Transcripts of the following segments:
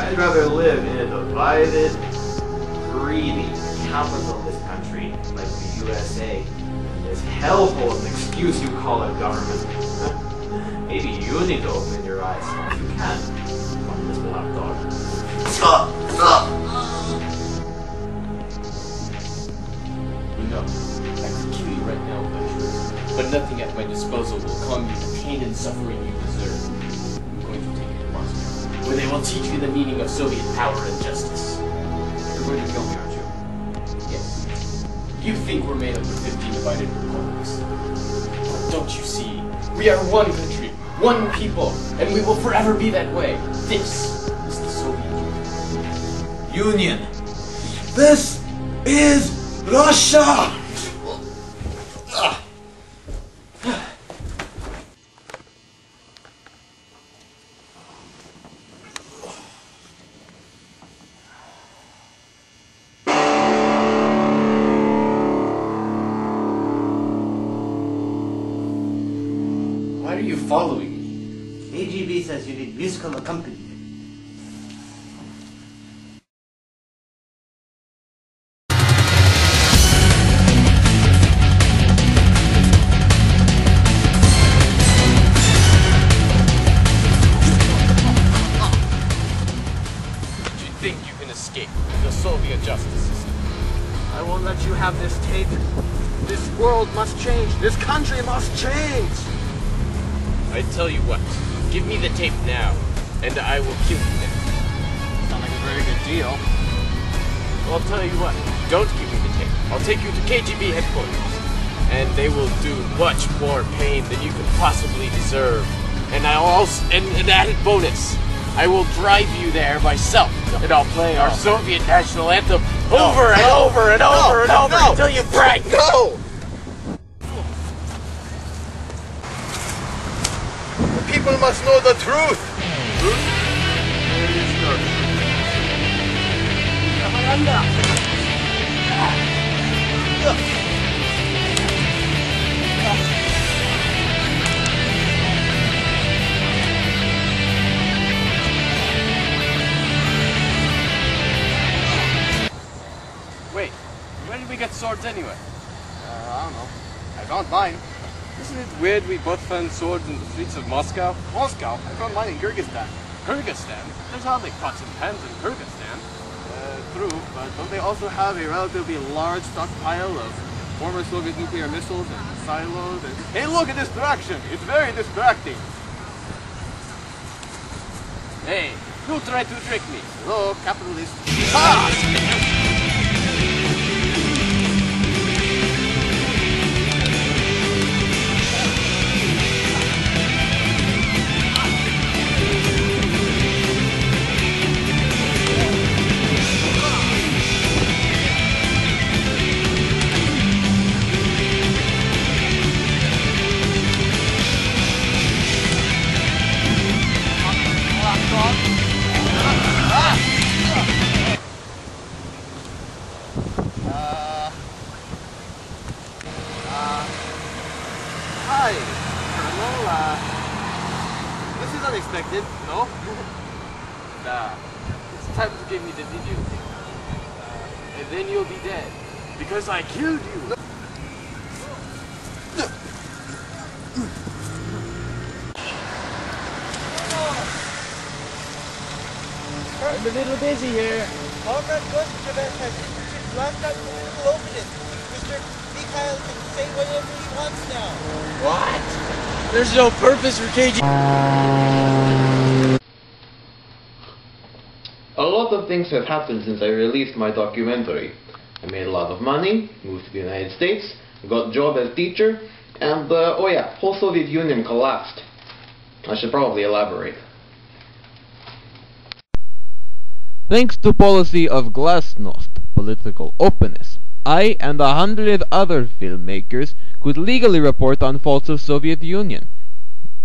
I'd rather live in a divided, greedy, capitalist country like the USA than this hellhole of an excuse you call a government. Maybe you need to open your eyes. You can. Fuck this black dog. You know, I could kill you right now with my truth, but nothing at my disposal will calm you the pain and suffering you deserve. I'm going to take you to Moscow, where they will teach you the meaning of Soviet power and justice. You're going to kill me, aren't you? Yes. You think we're made up of 15 divided republics. But don't you see? We are one country, one people, and we will forever be that way. This is the Soviet Union. This is Russia! Why are you following me? AGB says you need musical accompaniment. Do you think you can escape the Soviet justice system? I won't let you have this tape. This world must change. This country must change. I tell you what, give me the tape now, and I will kill you then. Sounds like a very good deal. Well, I'll tell you what, don't give me the tape. I'll take you to KGB headquarters, and they will do much more pain than you could possibly deserve. And I'll also, and an added bonus, I will drive you there myself, and I'll play our Soviet national anthem over and over and over and over until you break. No! The people must know the truth. Wait, where did we get swords anyway? I don't know. I found mine. Isn't it weird we both found swords in the streets of Moscow? Moscow. I found mine in Kyrgyzstan. Kyrgyzstan? There's hardly pots and pans in Kyrgyzstan. True, but don't they also have a relatively large stockpile of former Soviet nuclear missiles and silos? And hey, look at this direction! It's very distracting. Hey, who tried to trick me? Hello, capitalist. Hi, Colonel. This is unexpected, no? It's time to give me the digit. And then you'll be dead. Because I killed you. I'm a little busy here. Comrade Gorbachev has last out political openness. Mr. Mikhail can say whatever he wants now. What? There's no purpose for KG. A lot of things have happened since I released my documentary. I made a lot of money, moved to the United States, got a job as teacher, and oh yeah, whole Soviet Union collapsed. I should probably elaborate. Thanks to policy of glasnost, political openness, I and 100 other filmmakers could legally report on faults of Soviet Union.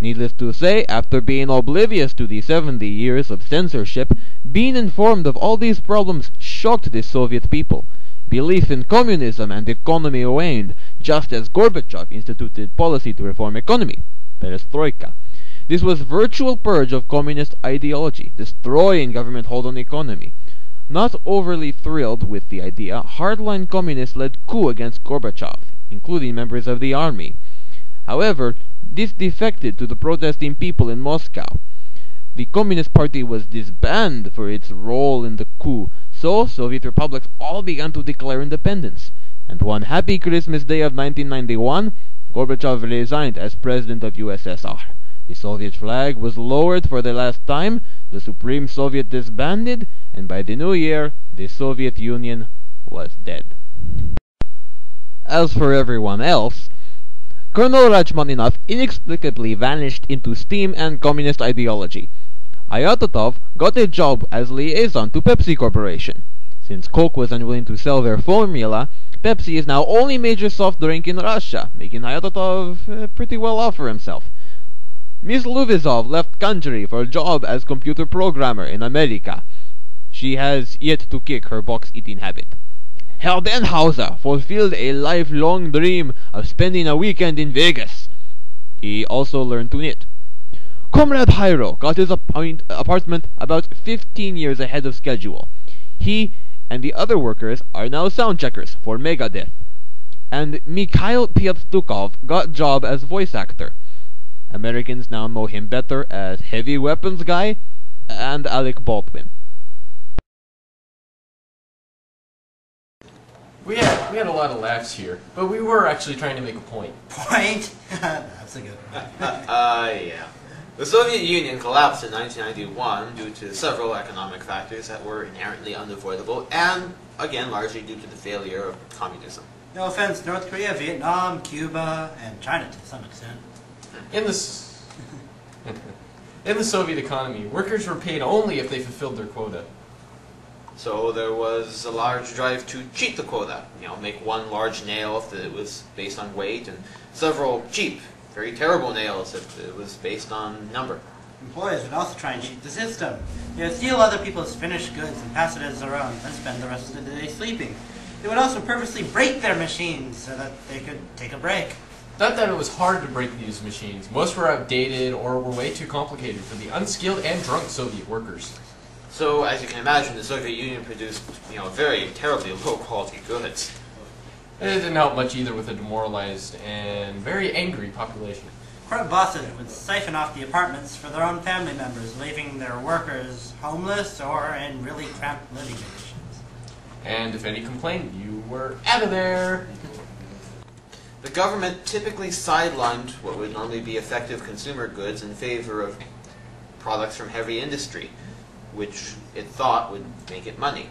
Needless to say, after being oblivious to the 70 years of censorship, being informed of all these problems shocked the Soviet people. Belief in communism and economy waned, just as Gorbachev instituted policy to reform economy, perestroika. This was virtual purge of communist ideology, destroying government hold on the economy. Not overly thrilled with the idea, hardline communists led coup against Gorbachev, including members of the army. However, this defected to the protesting people in Moscow. The Communist Party was disbanded for its role in the coup, so Soviet republics all began to declare independence. And one happy Christmas day of 1991, Gorbachev resigned as president of USSR. The Soviet flag was lowered for the last time, the Supreme Soviet disbanded, and by the new year, the Soviet Union was dead. As for everyone else, Colonel Rachmaninoff inexplicably vanished into steam and communist ideology. Ayatollah got a job as liaison to Pepsi Corporation. Since Coke was unwilling to sell their formula, Pepsi is now only major soft drink in Russia, making Ayatollah pretty well off for himself. Miss Luvizov left country for a job as computer programmer in America. She has yet to kick her box-eating habit. Herr Denhauser fulfilled a lifelong dream of spending a weekend in Vegas. He also learned to knit. Comrade Hyro got his apartment about 15 years ahead of schedule. He and the other workers are now sound checkers for Megadeth. And Mikhail Piatstukov got job as voice actor. Americans now know him better as Heavy Weapons Guy and Alec Baldwin. We had a lot of laughs here, but we were actually trying to make a point. Point? That's a good one. Yeah. The Soviet Union collapsed in 1991 due to several economic factors that were inherently unavoidable, and, again, largely due to the failure of communism. No offense, North Korea, Vietnam, Cuba, and China to some extent. In the Soviet economy, workers were paid only if they fulfilled their quota. So there was a large drive to cheat the quota. Make one large nail if it was based on weight, and several cheap, very terrible nails if it was based on number. Employers would also try and cheat the system. They would steal other people's finished goods and pass it as their own, and spend the rest of the day sleeping. They would also purposely break their machines so that they could take a break. Not that it was hard to break these machines. Most were outdated or were way too complicated for the unskilled and drunk Soviet workers. So, as you can imagine, the Soviet Union produced, very terribly low-quality goods. And it didn't help much either with a demoralized and very angry population. Corrupt bosses would siphon off the apartments for their own family members, leaving their workers homeless or in really cramped living conditions. And if any complained, you were out of there. The government typically sidelined what would normally be effective consumer goods in favor of products from heavy industry, which it thought would make it money.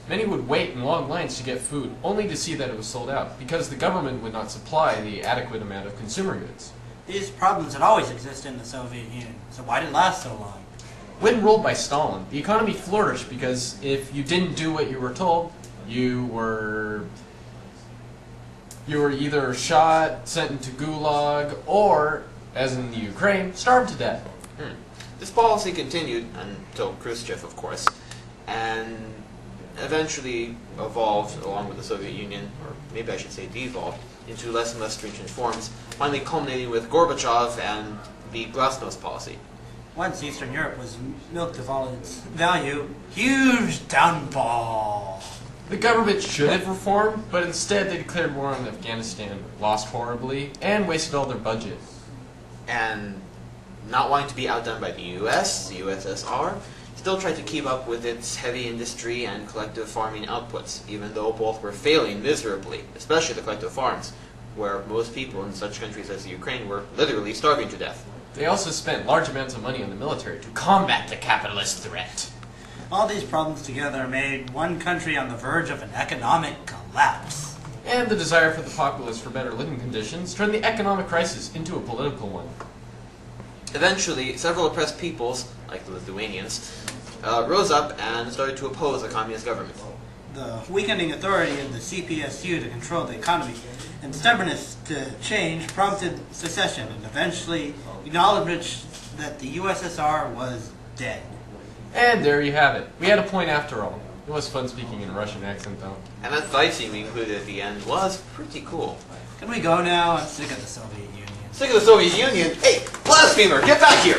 Many would wait in long lines to get food, only to see that it was sold out, because the government would not supply the adequate amount of consumer goods. These problems had always existed in the Soviet Union, so why did it last so long? When ruled by Stalin, the economy flourished because if you didn't do what you were told, you were either shot, sent into Gulag, or, as in the Ukraine, starved to death. This policy continued until Khrushchev, of course, and eventually evolved along with the Soviet Union, or maybe I should say devolved, into less and less stringent forms, finally culminating with Gorbachev and the Glasnost policy. Once Eastern Europe was milked of all its value, huge downfall. The government should have reformed, but instead they declared war on Afghanistan, lost horribly, and wasted all their budget. And not wanting to be outdone by the US, the USSR, still tried to keep up with its heavy industry and collective farming outputs, even though both were failing miserably, especially the collective farms, where most people in such countries as the Ukraine were literally starving to death. They also spent large amounts of money on the military to combat the capitalist threat. All these problems together made one country on the verge of an economic collapse. And the desire for the populace for better living conditions turned the economic crisis into a political one. Eventually, several oppressed peoples, like the Lithuanians, rose up and started to oppose the communist government. The weakening authority of the CPSU to control the economy and stubbornness to change prompted secession and eventually acknowledged that the USSR was dead. And there you have it. We had a point after all. It was fun speaking in a Russian accent, though. And that fight scene we included at the end was pretty cool. Can we go now? I'm sick of the Soviet Union. Sick of the Soviet Union. Hey, blasphemer, get back here!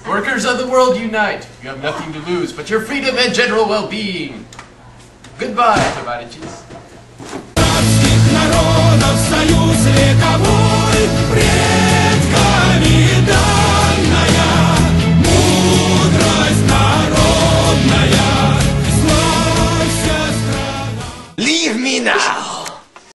Workers of the world unite. You have nothing to lose but your freedom and general well-being. Goodbye, Tovarishis.